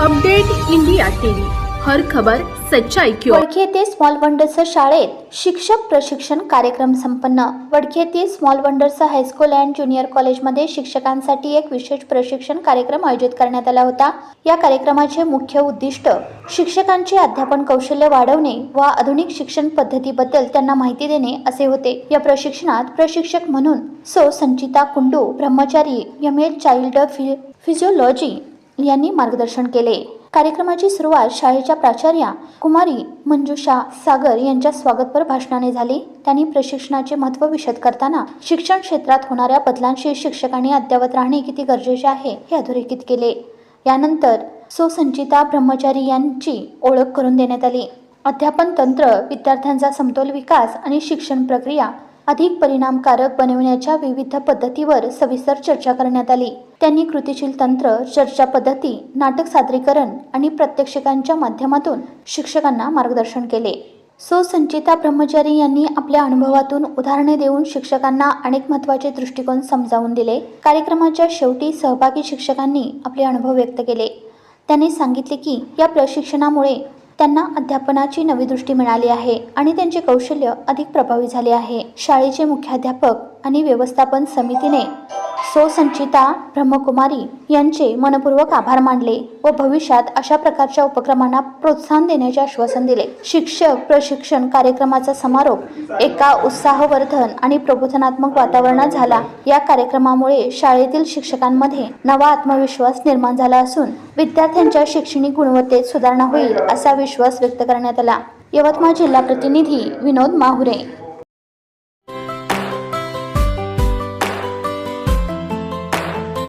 Update India TV, हर खबर सच्चाई की ओर। वडकी येथे स्मॉल वंडर्स शाळेत शिक्षक प्रशिक्षण कार्यक्रम संपन्न। वडकी येथे small wonders high school and junior कॉलेजमध्ये शिक्षकांसाठी एक विशेष प्रशिक्षण कार्यक्रम आयोजित करण्यात आला होता। या कार्यक्रमाचे मुख्य उद्दिष्ट शिक्षकांचे अध्यापन कौशल्य वाढवणे व आधुनिक शिक्षण पद्धतीबद्दल त्यांना माहिती देणे असे होते। या प्रशिक्षणात प्रशिक्षक म्हणून संचिता कुंडू, ब्रह्मचारी MA चाइल्ड फिजियोलॉजी यांनी मार्गदर्शन केले। कार्यक्रमाची सुरुवात शाळेच्या प्राचार्या कुमारी मंजुषा सागर यांच्या स्वागतपर भाषणाने झाली। त्यांनी प्रशिक्षणाचे महत्त्व विशद करताना शिक्षण क्षेत्रात होणाऱ्या बदलांशी शिक्षकांनी अद्ययावत राहणे किती गरजेचे आहे हे अधोरेखित केले। यानंतर संचिता ब्रह्मचारी यांची ओळख करून देण्यात आली। अध्यापन तंत्र, विद्यार्थ्यांचा समतोल विकास आणि शिक्षण प्रक्रिया अधिक परिणामकारक बनविण्याच्या विविध पद्धतीवर सविस्तर चर्चा करण्यात आली। त्यांनी कृतीशील तंत्र, चर्चा पद्धती, नाटक सादरीकरण आणि प्रात्यक्षिकांच्या माध्यमातून शिक्षकांना मार्गदर्शन केले। संचिता ब्रह्मचारी यांनी आपल्या अनुभवातून उदाहरणे देऊन शिक्षकांना अनेक महत्त्वाचे दृष्टिकोन समजावून दिले। कार्यक्रमाच्या शेवटी सहभागी शिक्षकांनी आपले अनुभव व्यक्त केले। त्यांनी सांगितले की या प्रशिक्षणामुळे त्यांना अध्यापनाची नवी दृष्टी मिळाली आहे आणि त्यांचे कौशल्य अधिक प्रभावी झाले आहे। शाळेचे मुख्याध्यापक आणि व्यवस्थापन समितीने संचिता ब्रह्मकुमारी यांचे मनपूर्वक आभार मानले व भविष्यात अशा प्रकारच्या उपक्रमांना प्रोत्साहन देण्याचे आश्वासन दिले। शिक्षक प्रशिक्षण कार्यक्रमाचा समारोप एका उत्साहवर्धन आणि प्रबोधनात्मक वातावरणात झाला। या कार्यक्रमामुळे शाळेतील शिक्षकांमध्ये नवा आत्मविश्वास निर्माण झाला असून विद्यार्थ्यांच्या शैक्षणिक गुणवत्तेत सुधारणा होईल असा विश्वास व्यक्त करण्यात आला। यवतमाळ जिल्हा प्रतिनिधी विनोद माहुरे।